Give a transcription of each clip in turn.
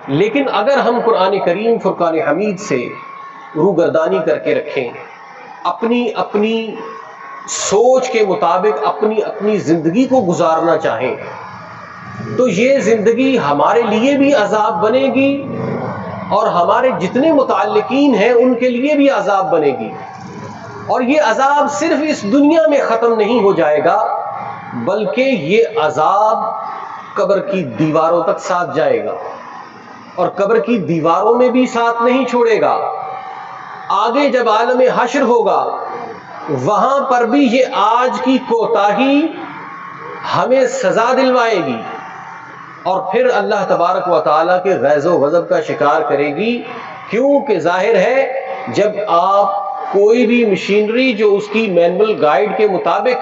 لیکن اگر ہم قرآن کریم فرقان حمید سے روگردانی کر کے رکھیں، اپنی اپنی سوچ کے مطابق اپنی اپنی زندگی کو گزارنا چاہیں، تو یہ زندگی ہمارے لیے بھی عذاب بنے گی اور ہمارے جتنے متعلقین ہیں ان کے لیے بھی عذاب بنے گی. اور یہ عذاب صرف اس دنیا میں ختم نہیں ہو جائے گا، بلکہ یہ عذاب قبر کی دیواروں تک ساتھ جائے گا، اور قبر کی دیواروں میں بھی ساتھ نہیں چھوڑے گا. آگے جب عالم حشر ہوگا وہاں پر بھی یہ آج کی کوتاہی ہمیں سزا دلوائے گی، اور پھر اللہ تبارک و تعالیٰ کے غیظ و غضب کا شکار کرے گی. کیونکہ ظاہر ہے جب آپ کوئی بھی مشینری جو اس کی مینول گائیڈ کے مطابق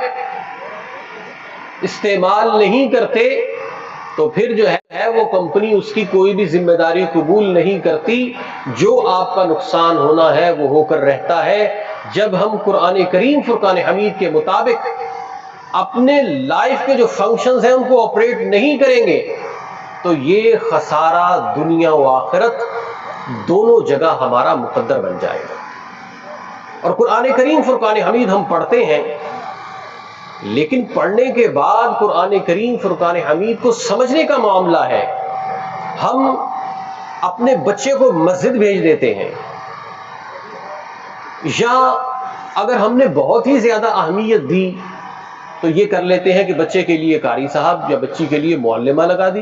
استعمال نہیں کرتے تو پھر جو ہے وہ کمپنی اس کی کوئی بھی ذمہ داری قبول نہیں کرتی. جو آپ کا نقصان ہونا ہے وہ ہو کر رہتا ہے. جب ہم قرآن کریم فرقان حمید کے مطابق اپنے لائف کے جو فنکشنز ہیں ان کو آپریٹ نہیں کریں گے تو یہ خسارہ دنیا و آخرت دونوں جگہ ہمارا مقدر بن جائے گا. اور قرآن کریم فرقان حمید ہم پڑھتے ہیں، لیکن پڑھنے کے بعد قرآن کریم فرقان حمید کو سمجھنے کا معاملہ ہے. ہم اپنے بچے کو مسجد بھیج دیتے ہیں، یا اگر ہم نے بہت ہی زیادہ اہمیت دی تو یہ کر لیتے ہیں کہ بچے کے لیے قاری صاحب یا بچی کے لیے معلمہ لگا دی.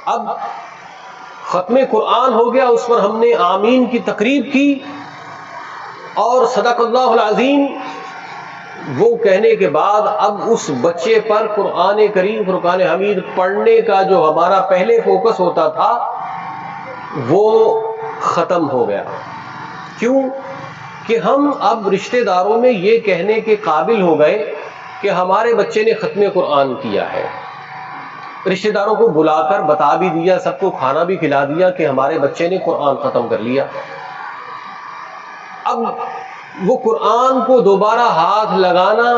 اب ختم قرآن ہو گیا، اس پر ہم نے آمین کی تقریب کی اور صدق اللہ العظیم وہ کہنے کے بعد اب اس بچے پر قرآن کریم فرقان حمید پڑھنے کا جو ہمارا پہلے فوکس ہوتا تھا وہ ختم ہو گیا. کیوں؟ کہ ہم اب رشتہ داروں میں یہ کہنے کے قابل ہو گئے کہ ہمارے بچے نے ختم قرآن کیا ہے. رشتہ داروں کو بلا کر بتا بھی دیا، سب کو کھانا بھی کھلا دیا کہ ہمارے بچے نے قرآن ختم کر لیا. اب وہ قرآن کو دوبارہ ہاتھ لگانا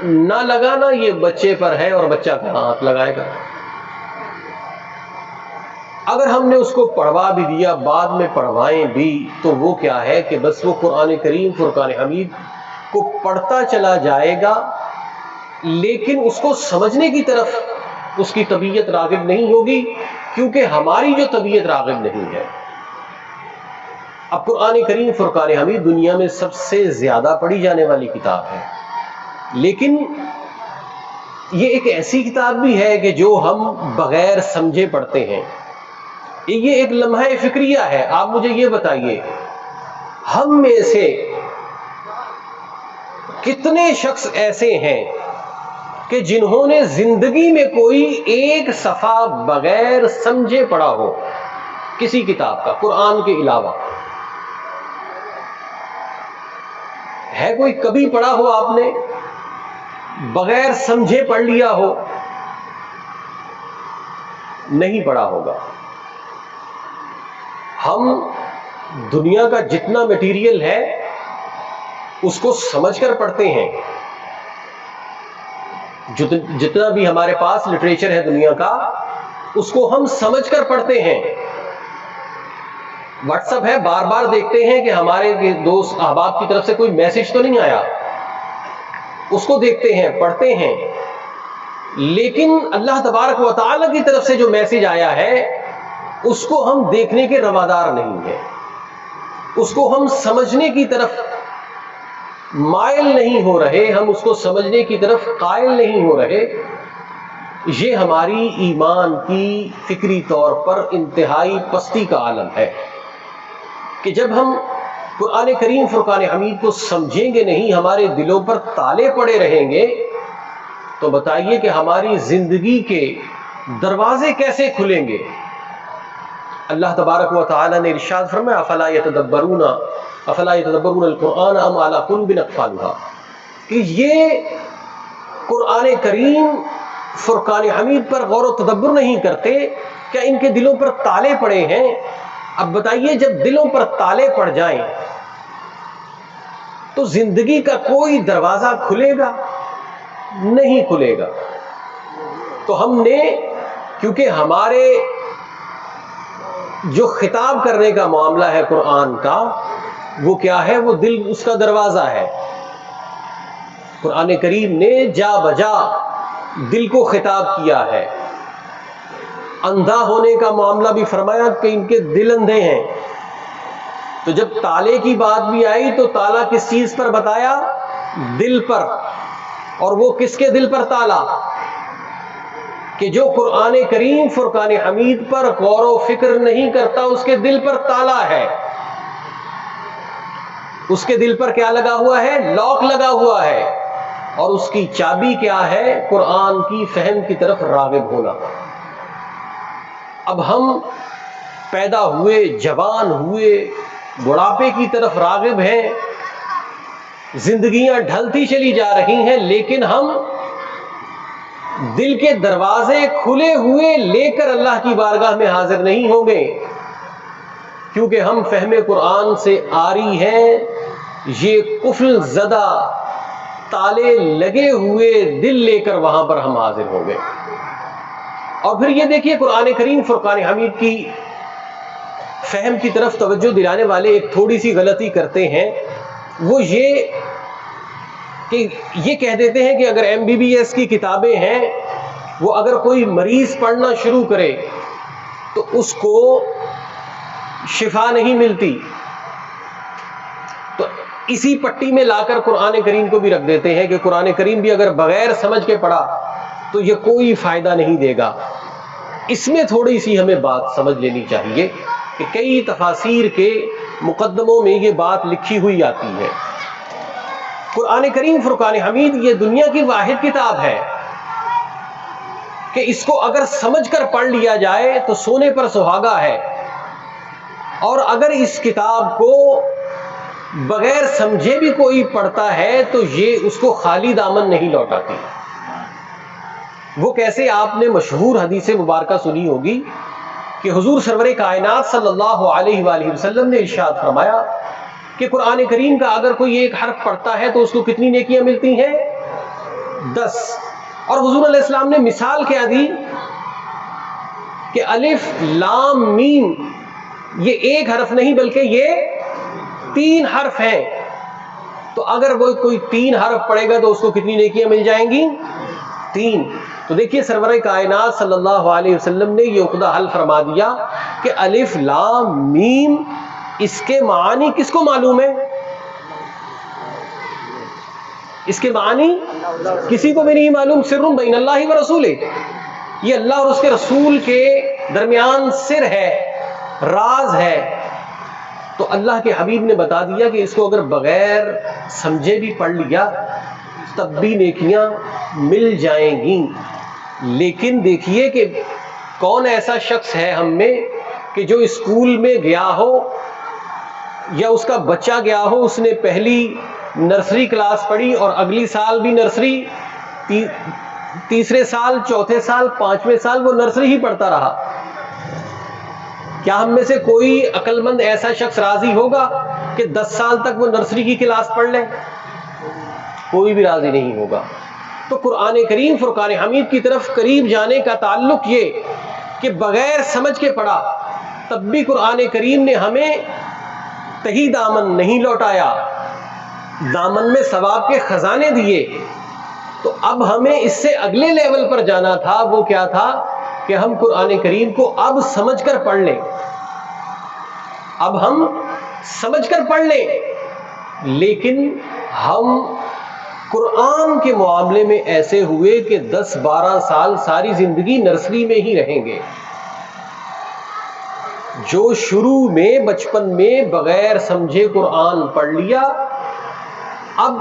نہ لگانا یہ بچے پر ہے، اور بچہ کہاں ہاتھ لگائے گا. اگر ہم نے اس کو پڑھوا بھی دیا، بعد میں پڑھوائیں بھی، تو وہ کیا ہے کہ بس وہ قرآن کریم فرقان حمید کو پڑھتا چلا جائے گا، لیکن اس کو سمجھنے کی طرف اس کی طبیعت راغب نہیں ہوگی، کیونکہ ہماری جو طبیعت راغب نہیں ہے. اب قرآن کریم فرقان حمید دنیا میں سب سے زیادہ پڑھی جانے والی کتاب ہے، لیکن یہ ایک ایسی کتاب بھی ہے کہ جو ہم بغیر سمجھے پڑھتے ہیں. یہ ایک لمحہ فکریہ ہے. آپ مجھے یہ بتائیے، ہم میں سے کتنے شخص ایسے ہیں کہ جنہوں نے زندگی میں کوئی ایک صفحہ بغیر سمجھے پڑھا ہو کسی کتاب کا، قرآن کے علاوہ؟ ہے کوئی؟ کبھی پڑھا ہو آپ نے بغیر سمجھے پڑھ لیا ہو؟ نہیں پڑھا ہوگا. ہم دنیا کا جتنا مٹیریل ہے اس کو سمجھ کر پڑھتے ہیں. جتنا بھی ہمارے پاس لٹریچر ہے دنیا کا اس کو ہم سمجھ کر پڑھتے ہیں. واٹس ایپ ہے، بار بار دیکھتے ہیں کہ ہمارے دوست احباب کی طرف سے کوئی میسج تو نہیں آیا، اس کو دیکھتے ہیں، پڑھتے ہیں. لیکن اللہ تبارک و تعالی کی طرف سے جو میسج آیا ہے اس کو ہم دیکھنے کے روادار نہیں ہیں، اس کو ہم سمجھنے کی طرف مائل نہیں ہو رہے، ہم اس کو سمجھنے کی طرف قائل نہیں ہو رہے. یہ ہماری ایمان کی فکری طور پر انتہائی پستی کا عالم ہے کہ جب ہم قرآن کریم فرقان حمید کو سمجھیں گے نہیں، ہمارے دلوں پر تالے پڑے رہیں گے، تو بتائیے کہ ہماری زندگی کے دروازے کیسے کھلیں گے؟ اللہ تبارک و تعالی نے ارشاد فرمایا افلا یتدبرون القرآن ام علی قلوب اقفالها، کہ یہ قرآن کریم فرقان حمید پر غور و تدبر نہیں کرتے، کیا ان کے دلوں پر تالے پڑے ہیں؟ اب بتائیے جب دلوں پر تالے پڑ جائیں تو زندگی کا کوئی دروازہ کھلے گا؟ نہیں کھلے گا. تو ہم نے، کیونکہ ہمارے جو خطاب کرنے کا معاملہ ہے قرآن کا، وہ کیا ہے؟ وہ دل اس کا دروازہ ہے۔ قرآن کریم نے جا بجا دل کو خطاب کیا ہے۔ اندھا ہونے کا معاملہ بھی فرمایا کہ ان کے دل اندھے ہیں، تو جب تالے کی بات بھی آئی تو تالا کس چیز پر بتایا؟ دل پر۔ اور وہ کس کے دل پر تالا؟ کہ جو قرآن کریم فرقان حمید پر غور و فکر نہیں کرتا، اس کے دل پر تالا ہے، اس کے دل پر کیا لگا ہوا ہے؟ لاک لگا ہوا ہے۔ اور اس کی چابی کیا ہے؟ قرآن کی فہم کی طرف راغب ہونا۔ اب ہم پیدا ہوئے، جوان ہوئے، بڑھاپے کی طرف راغب ہیں، زندگیاں ڈھلتی چلی جا رہی ہیں، لیکن ہم دل کے دروازے کھلے ہوئے لے کر اللہ کی بارگاہ میں حاضر نہیں ہوں گے، کیونکہ ہم فہم قرآن سے عاری ہیں۔ یہ قفل زدہ تالے لگے ہوئے دل لے کر وہاں پر ہم حاضر ہوں گے۔ اور پھر یہ دیکھیے، قرآن کریم فرقان حمید کی فہم کی طرف توجہ دلانے والے ایک تھوڑی سی غلطی کرتے ہیں، وہ یہ کہ یہ کہہ دیتے ہیں کہ اگر MBBS کی کتابیں ہیں، وہ اگر کوئی مریض پڑھنا شروع کرے تو اس کو شفا نہیں ملتی، تو اسی پٹی میں لا کر قرآن کریم کو بھی رکھ دیتے ہیں کہ قرآن کریم بھی اگر بغیر سمجھ کے پڑھا تو یہ کوئی فائدہ نہیں دے گا۔ اس میں تھوڑی سی ہمیں بات سمجھ لینی چاہیے کہ کئی تفاسیر کے مقدموں میں یہ بات لکھی ہوئی آتی ہے۔ قرآن کریم فرقان حمید یہ دنیا کی واحد کتاب ہے کہ اس کو اگر سمجھ کر پڑھ لیا جائے تو سونے پر سہاگا ہے، اور اگر اس کتاب کو بغیر سمجھے بھی کوئی پڑھتا ہے تو یہ اس کو خالی دامن نہیں لوٹاتی۔ وہ کیسے؟ آپ نے مشہور حدیث مبارکہ سنی ہوگی کہ حضور سرور کائنات صلی اللہ علیہ وآلہ وسلم نے ارشاد فرمایا کہ قرآن کریم کا اگر کوئی ایک حرف پڑھتا ہے تو اس کو کتنی نیکیاں ملتی ہیں؟ 10۔ اور حضور علیہ السلام نے مثال کیا دی کہ الف لام میم یہ ایک حرف نہیں بلکہ یہ 3 حرف ہیں، تو اگر وہ کوئی 3 حرف پڑھے گا تو اس کو کتنی نیکیاں مل جائیں گی؟ 3۔ تو دیکھیے سرور کائنات صلی اللہ علیہ وسلم نے یہ عقدہ حل فرما دیا کہ الف لام میم اس کے معانی کس کو معلوم ہے؟ اس کے معنی کسی کو بھی نہیں معلوم۔ سر بین اللہ و رسولہ، یہ اللہ اور اس کے رسول کے درمیان سر ہے، راز ہے۔ تو اللہ کے حبیب نے بتا دیا کہ اس کو اگر بغیر سمجھے بھی پڑھ لیا تب بھی نیکیاں مل جائیں گی۔ لیکن دیکھیے کہ کون ایسا شخص ہے ہم میں کہ جو اسکول میں گیا ہو یا اس کا بچہ گیا ہو، اس نے پہلی نرسری کلاس پڑھی اور اگلی سال بھی نرسری، تیسرے سال، چوتھے سال، 5ویں سال وہ نرسری ہی پڑھتا رہا۔ کیا ہم میں سے کوئی عقل مند ایسا شخص راضی ہوگا کہ 10 سال تک وہ نرسری کی کلاس پڑھ لے؟ کوئی بھی راضی نہیں ہوگا۔ تو قرآن کریم فرقان حمید کی طرف قریب جانے کا تعلق یہ کہ بغیر سمجھ کے پڑھا تب بھی قرآن کریم نے ہمیں تہی دامن نہیں لوٹایا، دامن میں ثواب کے خزانے دیے۔ تو اب ہمیں اس سے اگلے لیول پر جانا تھا، وہ کیا تھا کہ ہم قرآن کریم کو اب سمجھ کر پڑھ لیں، اب ہم سمجھ کر پڑھ لیں، لیکن ہم قرآن کے معاملے میں ایسے ہوئے کہ 10-12 سال ساری زندگی نرسری میں ہی رہیں گے۔ جو شروع میں بچپن میں بغیر سمجھے قرآن پڑھ لیا، اب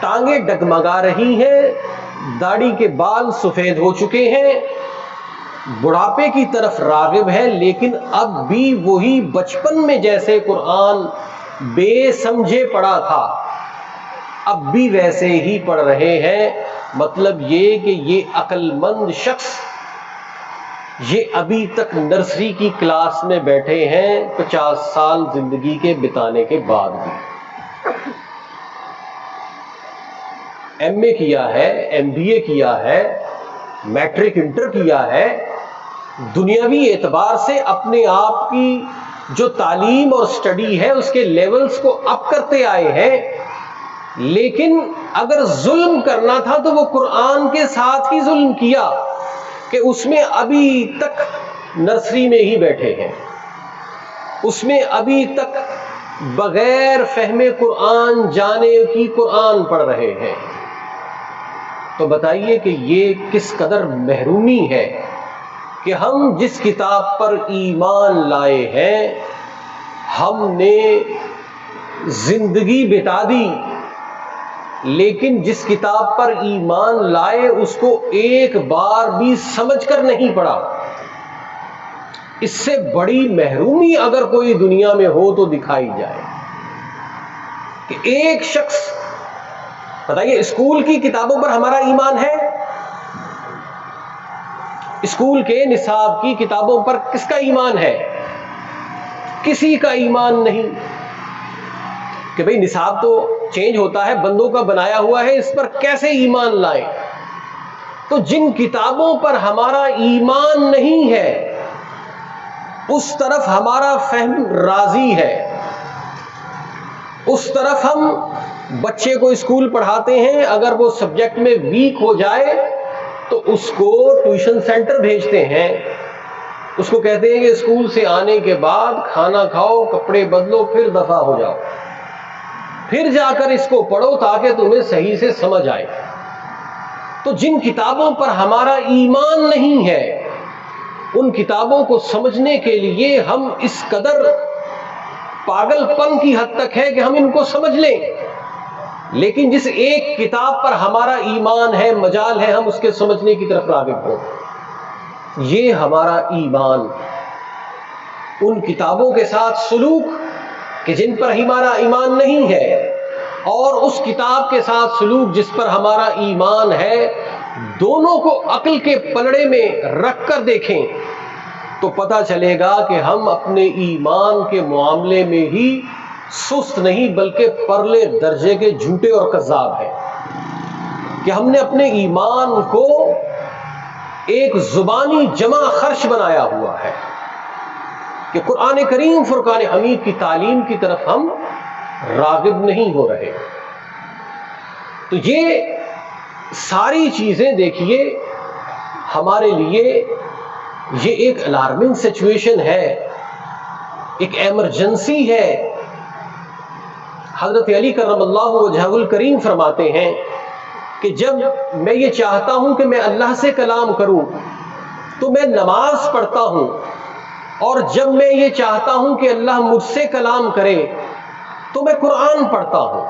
ٹانگیں ڈگمگا رہی ہیں، داڑھی کے بال سفید ہو چکے ہیں، بڑھاپے کی طرف راغب ہے، لیکن اب بھی وہی بچپن میں جیسے قرآن بے سمجھے پڑھا تھا اب بھی ویسے ہی پڑھ رہے ہیں۔ مطلب یہ کہ یہ عقل مند شخص یہ ابھی تک نرسری کی کلاس میں بیٹھے ہیں 50 سال زندگی کے بتانے کے بعد بھی۔ MA کیا ہے، MBA کیا ہے، میٹرک انٹر کیا ہے، دنیاوی اعتبار سے اپنے آپ کی جو تعلیم اور سٹڈی ہے اس کے لیولز کو اپ کرتے آئے ہیں، لیکن اگر ظلم کرنا تھا تو وہ قرآن کے ساتھ ہی ظلم کیا کہ اس میں ابھی تک نرسری میں ہی بیٹھے ہیں، اس میں ابھی تک بغیر فہم قرآن جانے کی قرآن پڑھ رہے ہیں۔ تو بتائیے کہ یہ کس قدر محرومی ہے کہ ہم جس کتاب پر ایمان لائے ہیں ہم نے زندگی بتا دی، لیکن جس کتاب پر ایمان لائے اس کو ایک بار بھی سمجھ کر نہیں پڑھا۔ اس سے بڑی محرومی اگر کوئی دنیا میں ہو تو دکھائی جائے کہ ایک شخص، بتائیے اسکول کی کتابوں پر ہمارا ایمان ہے؟ اسکول کے نصاب کی کتابوں پر کس کا ایمان ہے؟ کسی کا ایمان نہیں کہ بھئی نصاب تو چینج ہوتا ہے، بندوں کا بنایا ہوا ہے، اس پر کیسے ایمان لائیں؟ تو جن کتابوں پر ہمارا ایمان نہیں ہے اس طرف ہمارا فہم راضی ہے، اس طرف ہم بچے کو اسکول پڑھاتے ہیں، اگر وہ سبجیکٹ میں ویک ہو جائے تو اس کو ٹیوشن سینٹر بھیجتے ہیں، اس کو کہتے ہیں کہ اسکول سے آنے کے بعد کھانا کھاؤ، کپڑے بدلو، پھر دفع ہو جاؤ، پھر جا کر اس کو پڑھو تاکہ تمہیں صحیح سے سمجھ آئے۔ تو جن کتابوں پر ہمارا ایمان نہیں ہے ان کتابوں کو سمجھنے کے لیے ہم اس قدر پاگل پن کی حد تک ہے کہ ہم ان کو سمجھ لیں، لیکن جس ایک کتاب پر ہمارا ایمان ہے مجال ہے ہم اس کے سمجھنے کی طرف راغب ہوں۔ یہ ہمارا ایمان ان کتابوں کے ساتھ سلوک کہ جن پر ہمارا ایمان نہیں ہے اور اس کتاب کے ساتھ سلوک جس پر ہمارا ایمان ہے، دونوں کو عقل کے پلڑے میں رکھ کر دیکھیں تو پتہ چلے گا کہ ہم اپنے ایمان کے معاملے میں ہی سست نہیں بلکہ پرلے درجے کے جھوٹے اور کذاب ہیں، کہ ہم نے اپنے ایمان کو ایک زبانی جمع خرچ بنایا ہوا ہے کہ قرآن کریم فرقان حمید کی تعلیم کی طرف ہم راغب نہیں ہو رہے۔ تو یہ ساری چیزیں دیکھیے ہمارے لیے یہ ایک الارمنگ سچویشن ہے، ایک ایمرجنسی ہے۔ حضرت علی کرم اللہ وجہہ الکریم فرماتے ہیں کہ جب میں یہ چاہتا ہوں کہ میں اللہ سے کلام کروں تو میں نماز پڑھتا ہوں، اور جب میں یہ چاہتا ہوں کہ اللہ مجھ سے کلام کرے تو میں قرآن پڑھتا ہوں۔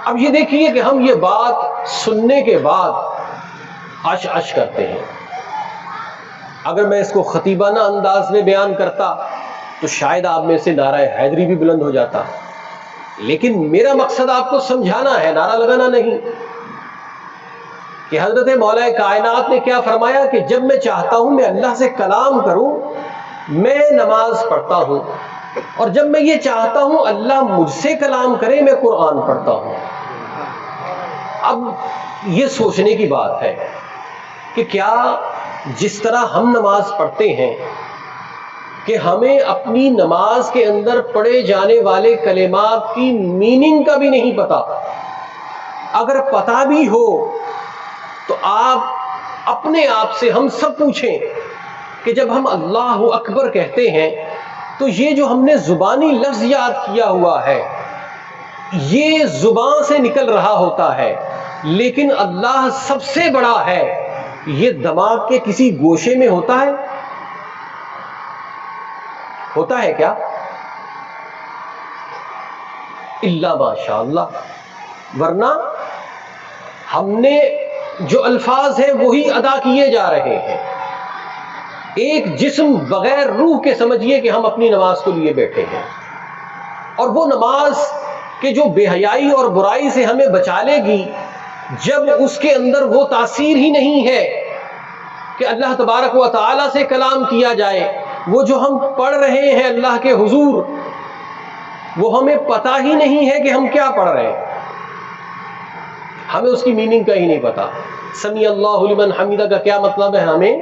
اب یہ دیکھیے کہ ہم یہ بات سننے کے بعد عش عش کرتے ہیں۔ اگر میں اس کو خطیبانہ انداز میں بیان کرتا تو شاید آپ میں سے نعرہ حیدری بھی بلند ہو جاتا، لیکن میرا مقصد آپ کو سمجھانا ہے، نعرہ لگانا نہیں، کہ حضرت مولا کائنات نے کیا فرمایا کہ جب میں چاہتا ہوں میں اللہ سے کلام کروں میں نماز پڑھتا ہوں، اور جب میں یہ چاہتا ہوں اللہ مجھ سے کلام کرے میں قرآن پڑھتا ہوں۔ اب یہ سوچنے کی بات ہے کہ کیا جس طرح ہم نماز پڑھتے ہیں کہ ہمیں اپنی نماز کے اندر پڑھے جانے والے کلمات کی میننگ کا بھی نہیں پتا، اگر پتا بھی ہو تو آپ اپنے آپ سے ہم سب پوچھیں کہ جب ہم اللہ اکبر کہتے ہیں تو یہ جو ہم نے زبانی لفظ یاد کیا ہوا ہے یہ زبان سے نکل رہا ہوتا ہے، لیکن اللہ سب سے بڑا ہے یہ دماغ کے کسی گوشے میں ہوتا ہے؟ ہوتا ہے کیا؟ الا ماشاء اللہ، ورنہ ہم نے جو الفاظ ہیں وہی ادا کیے جا رہے ہیں۔ ایک جسم بغیر روح کے سمجھیے کہ ہم اپنی نماز کو لیے بیٹھے ہیں، اور وہ نماز کہ جو بے حیائی اور برائی سے ہمیں بچا لے گی جب اس کے اندر وہ تاثیر ہی نہیں ہے کہ اللہ تبارک و تعالی سے کلام کیا جائے، وہ جو ہم پڑھ رہے ہیں اللہ کے حضور وہ ہمیں پتہ ہی نہیں ہے کہ ہم کیا پڑھ رہے ہیں، ہمیں اس کی میننگ کا ہی نہیں پتا۔ سمیع اللہ لمن حمیدہ کا کیا مطلب ہے ہمیں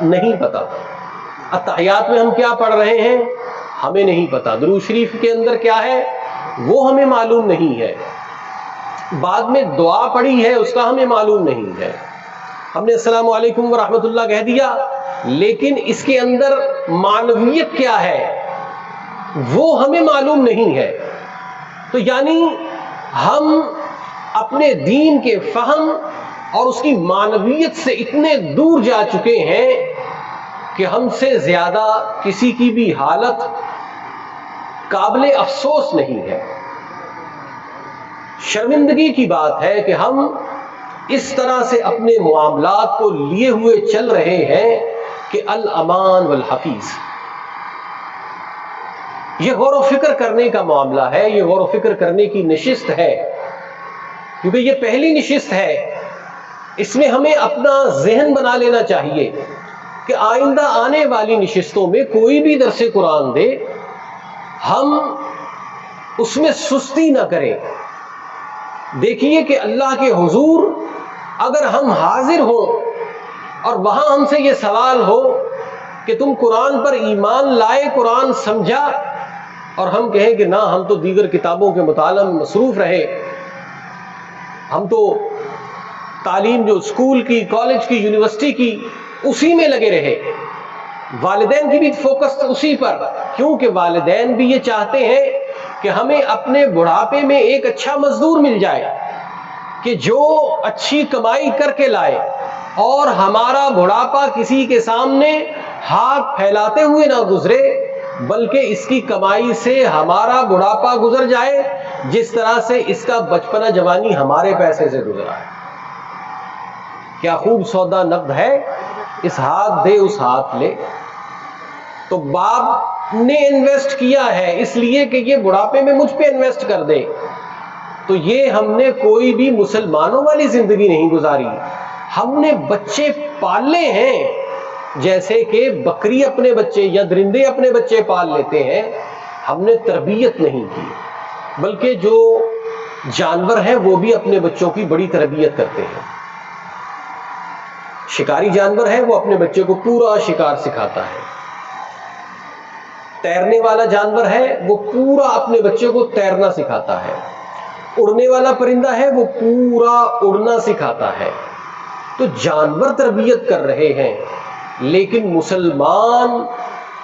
نہیں پتا. اتحیات میں ہم کیا پڑھ رہے ہیں ہمیں نہیں پتا. درود شریف کے اندر کیا ہے وہ ہمیں معلوم نہیں ہے. بعد میں دعا پڑھی ہے اس کا ہمیں معلوم نہیں ہے. ہم نے السلام علیکم ورحمۃ اللہ کہہ دیا لیکن اس کے اندر معنویت کیا ہے وہ ہمیں معلوم نہیں ہے. تو یعنی ہم اپنے دین کے فہم اور اس کی معنویت سے اتنے دور جا چکے ہیں کہ ہم سے زیادہ کسی کی بھی حالت قابل افسوس نہیں ہے. شرمندگی کی بات ہے کہ ہم اس طرح سے اپنے معاملات کو لیے ہوئے چل رہے ہیں کہ الامان والحفیظ. یہ غور و فکر کرنے کا معاملہ ہے, یہ غور و فکر کرنے کی نشست ہے, کیونکہ یہ پہلی نشست ہے. اس میں ہمیں اپنا ذہن بنا لینا چاہیے کہ آئندہ آنے والی نشستوں میں کوئی بھی درس قرآن دے ہم اس میں سستی نہ کریں. دیکھیے کہ اللہ کے حضور اگر ہم حاضر ہوں اور وہاں ہم سے یہ سوال ہو کہ تم قرآن پر ایمان لائے, قرآن سمجھا, اور ہم کہیں کہ نہ ہم تو دیگر کتابوں کے مطالعہ میں مصروف رہے, ہم تو تعلیم جو اسکول کی, کالج کی, یونیورسٹی کی اسی میں لگے رہے, والدین کی بھی فوکس اسی پر, کیونکہ والدین بھی یہ چاہتے ہیں کہ ہمیں اپنے بڑھاپے میں ایک اچھا مزدور مل جائے کہ جو اچھی کمائی کر کے لائے اور ہمارا بڑھاپا کسی کے سامنے ہاتھ پھیلاتے ہوئے نہ گزرے, بلکہ اس کی کمائی سے ہمارا بڑھاپا گزر جائے جس طرح سے اس کا بچپنا جوانی ہمارے پیسے سے گزرا ہے. کیا خوب سودا نقد ہے, اس ہاتھ دے اس ہاتھ لے. تو باپ نے انویسٹ کیا ہے اس لیے کہ یہ بڑھاپے میں مجھ پہ انویسٹ کر دے, تو یہ ہم نے کوئی بھی مسلمانوں والی زندگی نہیں گزاری. ہم نے بچے پالے ہیں جیسے کہ بکری اپنے بچے یا درندے اپنے بچے پال لیتے ہیں, ہم نے تربیت نہیں کی, بلکہ جو جانور ہیں وہ بھی اپنے بچوں کی بڑی تربیت کرتے ہیں. شکاری جانور ہے وہ اپنے بچے کو پورا شکار سکھاتا ہے, تیرنے والا جانور ہے وہ پورا اپنے بچے کو تیرنا سکھاتا ہے, اڑنے والا پرندہ ہے وہ پورا اڑنا سکھاتا ہے. تو جانور تربیت کر رہے ہیں, لیکن مسلمان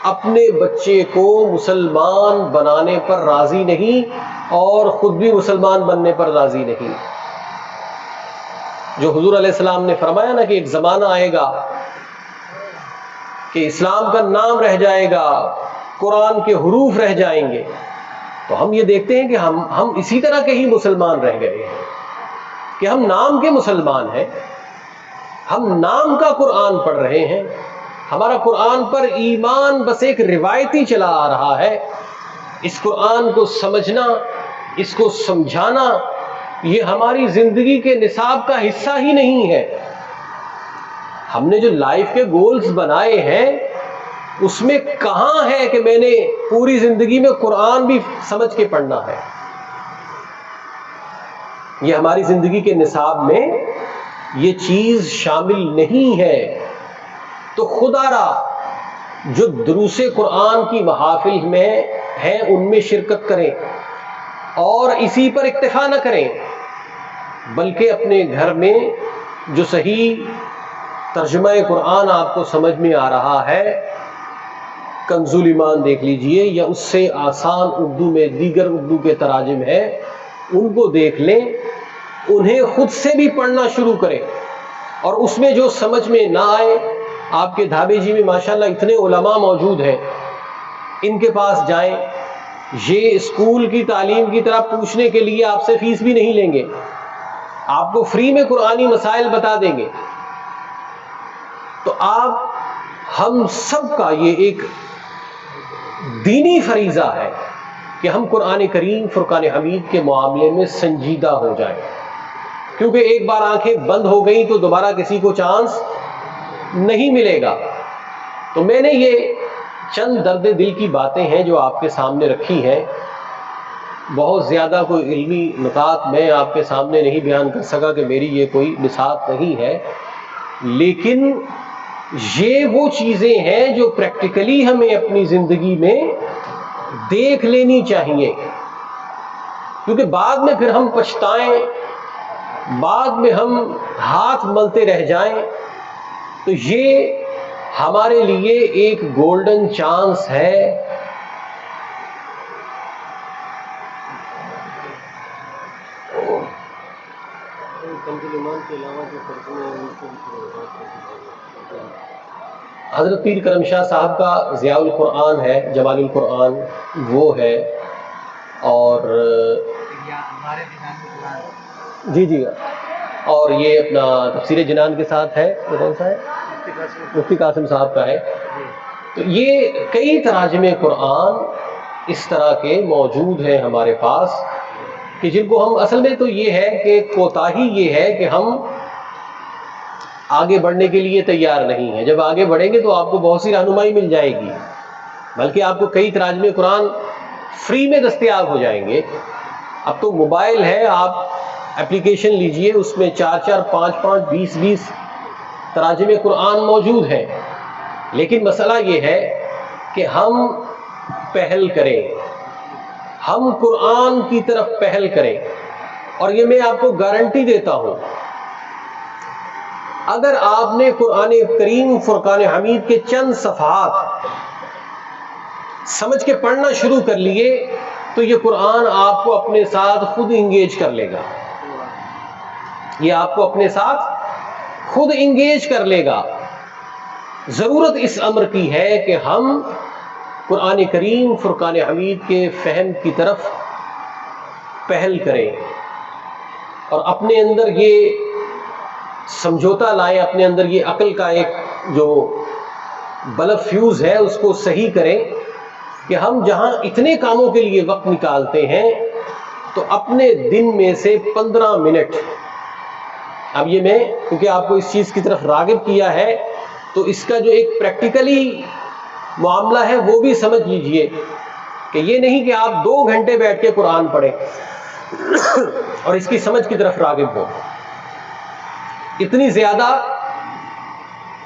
اپنے بچے کو مسلمان بنانے پر راضی نہیں اور خود بھی مسلمان بننے پر راضی نہیں. جو حضور علیہ السلام نے فرمایا نا کہ ایک زمانہ آئے گا کہ اسلام کا نام رہ جائے گا, قرآن کے حروف رہ جائیں گے, تو ہم یہ دیکھتے ہیں کہ ہم اسی طرح کے ہی مسلمان رہ گئے ہیں کہ ہم نام کے مسلمان ہیں, ہم نام کا قرآن پڑھ رہے ہیں, ہمارا قرآن پر ایمان بس ایک روایتی چلا آ رہا ہے. اس قرآن کو سمجھنا, اس کو سمجھانا یہ ہماری زندگی کے نصاب کا حصہ ہی نہیں ہے. ہم نے جو لائف کے گولز بنائے ہیں اس میں کہاں ہے کہ میں نے پوری زندگی میں قرآن بھی سمجھ کے پڑھنا ہے. یہ ہماری زندگی کے نصاب میں یہ چیز شامل نہیں ہے. تو خدا را جو دروس قرآن کی محافل میں ہیں ان میں شرکت کریں اور اسی پر اکتفا نہ کریں, بلکہ اپنے گھر میں جو صحیح ترجمہ قرآن آپ کو سمجھ میں آ رہا ہے, کنز الایمان دیکھ لیجئے یا اس سے آسان اردو میں دیگر اردو کے تراجم ہیں ان کو دیکھ لیں, انہیں خود سے بھی پڑھنا شروع کریں, اور اس میں جو سمجھ میں نہ آئے, آپ کے دھابے جی میں ماشاءاللہ اتنے علماء موجود ہیں, ان کے پاس جائیں. یہ اسکول کی تعلیم کی طرح پوچھنے کے لیے آپ سے فیس بھی نہیں لیں گے, آپ کو فری میں قرآنی مسائل بتا دیں گے. تو آپ ہم سب کا یہ ایک دینی فریضہ ہے کہ ہم قرآن کریم فرقان حمید کے معاملے میں سنجیدہ ہو جائیں, کیونکہ ایک بار آنکھیں بند ہو گئیں تو دوبارہ کسی کو چانس نہیں ملے گا. تو میں نے یہ چند درد دل کی باتیں ہیں جو آپ کے سامنے رکھی ہیں. بہت زیادہ کوئی علمی نکات میں آپ کے سامنے نہیں بیان کر سکا کہ میری یہ کوئی بساط نہیں ہے, لیکن یہ وہ چیزیں ہیں جو پریکٹیکلی ہمیں اپنی زندگی میں دیکھ لینی چاہیے، کیونکہ بعد میں پھر ہم پچھتائیں، بعد میں ہم ہاتھ ملتے رہ جائیں، تو یہ ہمارے لیے ایک گولڈن چانس ہے۔ حضرت پیر کرم شاہ صاحب کا ضیاء القرآن ہے، جمال القرآن وہ ہے، اور جی اور یہ اپنا تفسیر جنان کے ساتھ ہے، وہ کون سا ہے؟ مفتی قاسم صاحب کا ہے۔ تو یہ کئی تراجم قرآن اس طرح کے موجود ہیں ہمارے پاس، کہ جن کو ہم اصل میں تو یہ ہے کہ کوتاہی یہ ہے کہ ہم آگے بڑھنے کے لیے تیار نہیں ہیں۔ جب آگے بڑھیں گے تو آپ کو بہت سی رہنمائی مل جائے گی، بلکہ آپ کو کئی تراجم قرآن فری میں دستیاب ہو جائیں گے۔ اب تو موبائل ہے، آپ اپلیکیشن لیجئے، اس میں 4 5 20 تراجم قرآن موجود ہیں، لیکن مسئلہ یہ ہے کہ ہم پہل کریں، ہم قرآن کی طرف پہل کریں۔ اور یہ میں آپ کو گارنٹی دیتا ہوں، اگر آپ نے قرآن کریم فرقان حمید کے چند صفحات سمجھ کے پڑھنا شروع کر لیے تو یہ قرآن آپ کو اپنے ساتھ خود انگیج کر لے گا، یہ آپ کو اپنے ساتھ خود انگیج کر لے گا۔ ضرورت اس امر کی ہے کہ ہم قرآن کریم فرقان حمید کے فہم کی طرف پہل کریں اور اپنے اندر یہ سمجھوتا لائیں، اپنے اندر یہ عقل کا ایک جو بلب فیوز ہے اس کو صحیح کریں کہ ہم جہاں اتنے کاموں کے لیے وقت نکالتے ہیں تو اپنے دن میں سے 15 منٹ، اب یہ میں کیونکہ آپ کو اس چیز کی طرف راغب کیا ہے تو اس کا جو ایک پریکٹیکلی معاملہ ہے وہ بھی سمجھ لیجئے، کہ یہ نہیں کہ آپ 2 گھنٹے بیٹھ کے قرآن پڑھیں اور اس کی سمجھ کی طرف راغب ہو۔ اتنی زیادہ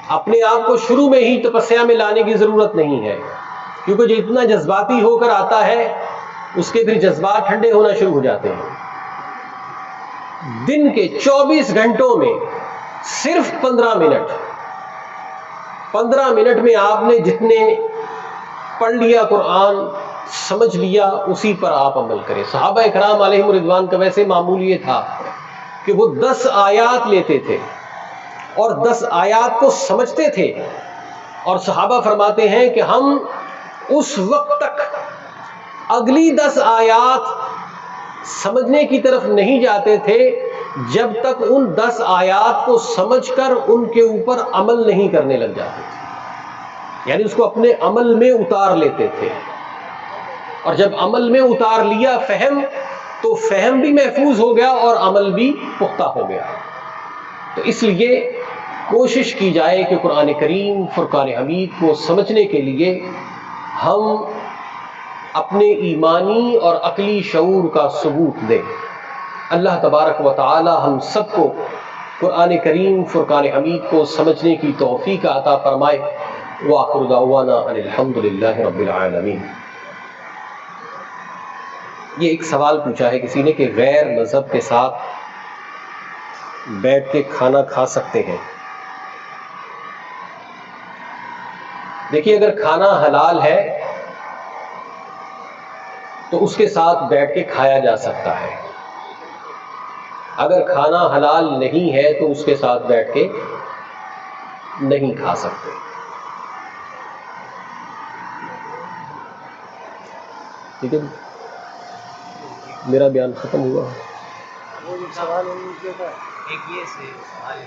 اپنے آپ کو شروع میں ہی تپسیا میں لانے کی ضرورت نہیں ہے، کیونکہ جو اتنا جذباتی ہو کر آتا ہے اس کے پھر جذبات ٹھنڈے ہونا شروع ہو جاتے ہیں۔ دن کے 24 گھنٹوں میں صرف 15 منٹ میں آپ نے جتنے پڑھ لیا قرآن، سمجھ لیا، اسی پر آپ عمل کریں۔ صحابہ اکرام علیہم رضوان کا ویسے معمول یہ تھا کہ وہ 10 آیات لیتے تھے اور 10 آیات کو سمجھتے تھے، اور صحابہ فرماتے ہیں کہ ہم اس وقت تک اگلی 10 آیات سمجھنے کی طرف نہیں جاتے تھے جب تک ان 10 آیات کو سمجھ کر ان کے اوپر عمل نہیں کرنے لگ جاتے تھے، یعنی اس کو اپنے عمل میں اتار لیتے تھے، اور جب عمل میں اتار لیا فہم، تو فہم بھی محفوظ ہو گیا اور عمل بھی پختہ ہو گیا۔ تو اس لیے کوشش کی جائے کہ قرآن کریم فرقان حمید کو سمجھنے کے لیے ہم اپنے ایمانی اور عقلی شعور کا ثبوت دیں۔ اللہ تبارک و تعالی ہم سب کو قرآن کریم فرقان حمید کو سمجھنے کی توفیق عطا فرمائے۔ وآخر دعوانا ان الحمد للہ رب العالمین۔ یہ ایک سوال پوچھا ہے کسی نے کہ غیر مذہب کے ساتھ بیٹھ کے کھانا کھا سکتے ہیں؟ دیکھیے، اگر کھانا حلال ہے تو اس کے ساتھ بیٹھ کے کھایا جا سکتا ہے، اگر کھانا حلال نہیں ہے تو اس کے ساتھ بیٹھ کے نہیں کھا سکتے۔ ٹھیک ہے، میرا بیان ختم ہوا۔ ایک یہ سوال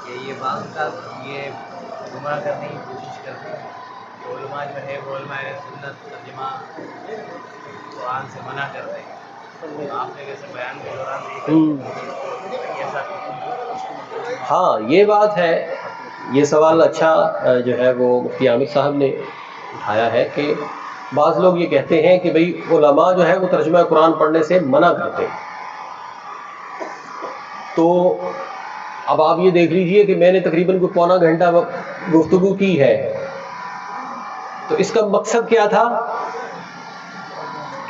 کہ یہ بعض کا یہ گمراہ کرنے کی کوشش کرتے ہیں کہ علماء جو ہے وہ علماء سنت ترجمہ قرآن سے منع کرتے ہیں، آپ نے کیسے بیان کے دوران ہاں یہ بات ہے، یہ سوال اچھا جو ہے وہ مفتی عامر صاحب نے اٹھایا ہے کہ بعض لوگ یہ کہتے ہیں کہ بھئی علماء جو ہے وہ ترجمہ قرآن پڑھنے سے منع کرتے ہیں۔ تو اب آپ یہ دیکھ لیجئے کہ میں نے تقریباً کوئی پونا گھنٹہ گفتگو کی ہے، تو اس کا مقصد کیا تھا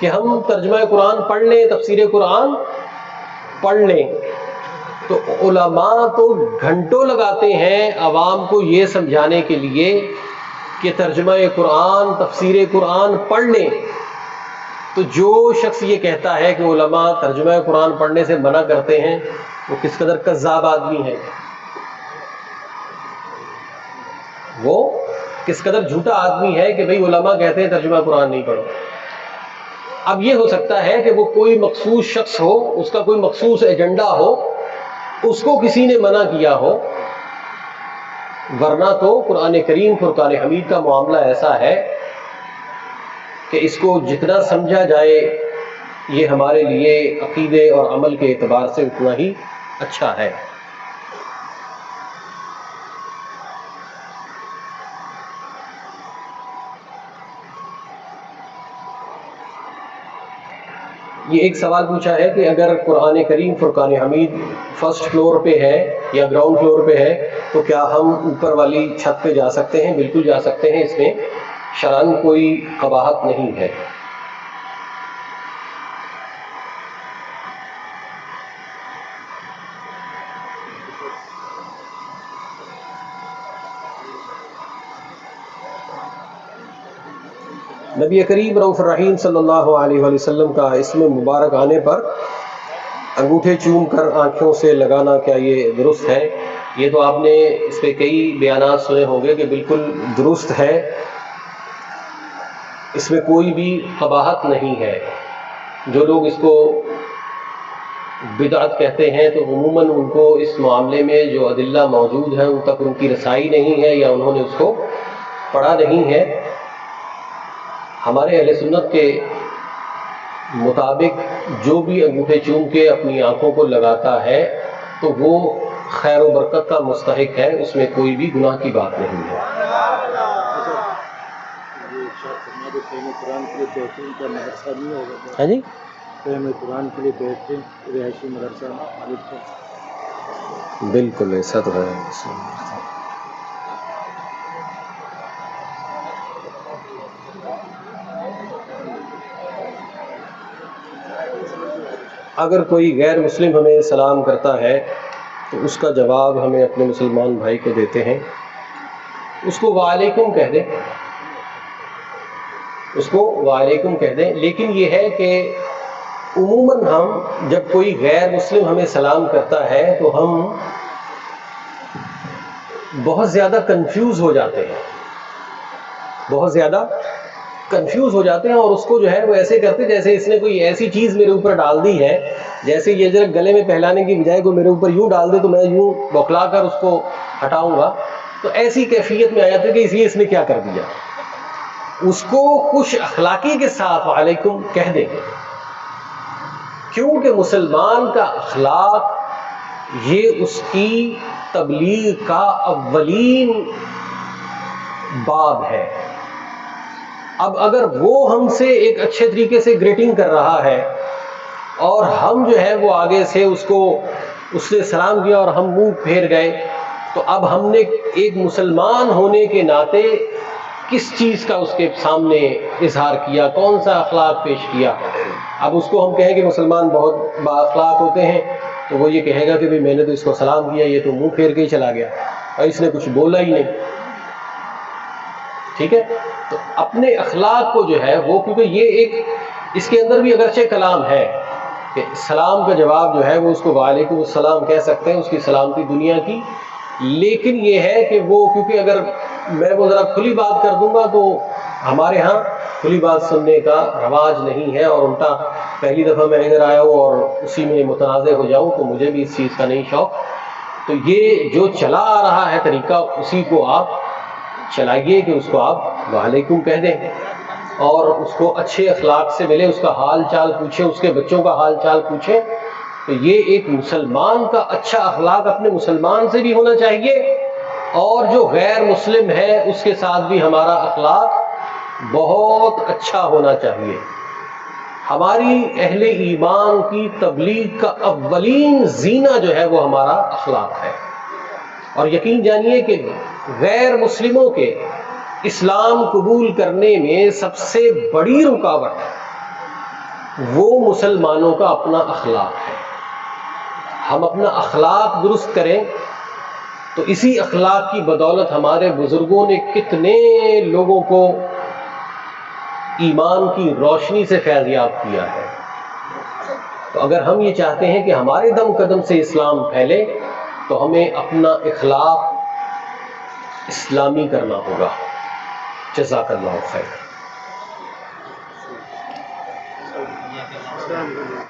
کہ ہم ترجمہ قرآن پڑھ لیں، تفسیر قرآن پڑھ لیں۔ تو علماء تو گھنٹوں لگاتے ہیں عوام کو یہ سمجھانے کے لیے کہ ترجمہ قرآن، تفسیر قرآن پڑھ لیں۔ تو جو شخص یہ کہتا ہے کہ علماء ترجمہ قرآن پڑھنے سے منع کرتے ہیں، وہ کس قدر کذاب آدمی ہے، وہ کس قدر جھوٹا آدمی ہے کہ بھئی علماء کہتے ہیں ترجمہ قرآن نہیں پڑھو۔ اب یہ ہو سکتا ہے کہ وہ کوئی مخصوص شخص ہو، اس کا کوئی مخصوص ایجنڈا ہو، اس کو کسی نے منع کیا ہو، ورنہ تو قرآن کریم فرقان حمید کا معاملہ ایسا ہے کہ اس کو جتنا سمجھا جائے یہ ہمارے لیے عقیدے اور عمل کے اعتبار سے اتنا ہی اچھا ہے۔ یہ ایک سوال پوچھا ہے کہ اگر قرآن کریم فرقان حمید فرسٹ فلور پہ ہے یا گراؤنڈ فلور پہ ہے تو کیا ہم اوپر والی چھت پہ جا سکتے ہیں؟ بالکل جا سکتے ہیں، اس میں شرعاً کوئی قباحت نہیں ہے۔ نبی کریم رؤوف الرحیم صلی اللہ علیہ وآلہ وسلم کا اسم مبارک آنے پر انگوٹھے چوم کر آنکھوں سے لگانا، کیا یہ درست ہے؟ یہ تو آپ نے اس پہ کئی بیانات سنے ہوں گے کہ بالکل درست ہے، اس میں کوئی بھی قباحت نہیں ہے۔ جو لوگ اس کو بدعت کہتے ہیں تو عموماً ان کو اس معاملے میں جو ادلہ موجود ہیں ان تک ان کی رسائی نہیں ہے یا انہوں نے اس کو پڑھا نہیں ہے۔ ہمارے اہل سنت کے مطابق جو بھی انگوٹھے چوم کے اپنی آنکھوں کو لگاتا ہے تو وہ خیر و برکت کا مستحق ہے، اس میں کوئی بھی گناہ کی بات نہیں ہے۔ ہاں جی، قرآن کے لیے بہترین رہائشی مدرسہ بالکل ایسا تو ہے۔ اگر کوئی غیر مسلم ہمیں سلام کرتا ہے تو اس کا جواب ہمیں اپنے مسلمان بھائی کو دیتے ہیں، اس کو وعلیکم کہہ دیں، اس کو وعلیکم کہہ دیں۔ لیکن یہ ہے کہ عموماً ہم جب کوئی غیر مسلم ہمیں سلام کرتا ہے تو ہم بہت زیادہ کنفیوز ہو جاتے ہیں، بہت زیادہ کنفیوز ہو جاتے ہیں، اور اس کو جو ہے وہ ایسے کرتے جیسے اس نے کوئی ایسی چیز میرے اوپر ڈال دی ہے، جیسے یہ ذرا گلے میں پہلانے کی بجائے کوئی میرے اوپر یوں ڈال دے تو میں یوں بوکھلا کر اس کو ہٹاؤں گا، تو ایسی کیفیت میں آ جاتے کہ اس لیے اس نے کیا کر دیا۔ اس کو خوش اخلاقی کے ساتھ وعلیکم کہہ دیں، کیونکہ مسلمان کا اخلاق یہ اس کی تبلیغ کا اولین باب ہے۔ اب اگر وہ ہم سے ایک اچھے طریقے سے گریٹنگ کر رہا ہے اور ہم جو ہے وہ آگے سے اس نے سلام کیا اور ہم منہ پھیر گئے، تو اب ہم نے ایک مسلمان ہونے کے ناطے کس چیز کا اس کے سامنے اظہار کیا، کون سا اخلاق پیش کیا۔ اب اس کو ہم کہیں کہ مسلمان بہت با اخلاق ہوتے ہیں تو وہ یہ کہے گا کہ بھئی میں نے تو اس کو سلام کیا، یہ تو منہ پھیر کے ہی چلا گیا اور اس نے کچھ بولا ہی نہیں۔ ٹھیک ہے، تو اپنے اخلاق کو جو ہے وہ، کیونکہ یہ ایک اس کے اندر بھی اگرچہ کلام ہے کہ سلام کا جواب جو ہے وہ اس کو وعلیکم السلام کہہ سکتے ہیں، اس کی سلامتی دنیا کی، لیکن یہ ہے کہ وہ کیونکہ اگر میں وہ ذرا کھلی بات کر دوں گا تو ہمارے ہاں کھلی بات سننے کا رواج نہیں ہے، اور الٹا پہلی دفعہ میں ادھر آیا ہوں اور اسی میں متنازع ہو جاؤں تو مجھے بھی اس چیز کا نہیں شوق۔ تو یہ جو چلا آ رہا ہے طریقہ اسی کو آپ چلائیے کہ اس کو آپ وعلیکم کہہ دیں اور اس کو اچھے اخلاق سے ملے، اس کا حال چال پوچھیں، اس کے بچوں کا حال چال پوچھیں۔ تو یہ ایک مسلمان کا اچھا اخلاق اپنے مسلمان سے بھی ہونا چاہیے، اور جو غیر مسلم ہے اس کے ساتھ بھی ہمارا اخلاق بہت اچھا ہونا چاہیے۔ ہماری اہل ایمان کی تبلیغ کا اولین زینہ جو ہے وہ ہمارا اخلاق ہے. اور یقین جانیے کہ غیر مسلموں کے اسلام قبول کرنے میں سب سے بڑی رکاوٹ وہ مسلمانوں کا اپنا اخلاق ہے. ہم اپنا اخلاق درست کریں تو اسی اخلاق کی بدولت ہمارے بزرگوں نے کتنے لوگوں کو ایمان کی روشنی سے فیضیاب کیا ہے. تو اگر ہم یہ چاہتے ہیں کہ ہمارے دم قدم سے اسلام پھیلے تو ہمیں اپنا اخلاق اسلامی کرنا ہوگا. جزاک اللہ خیر.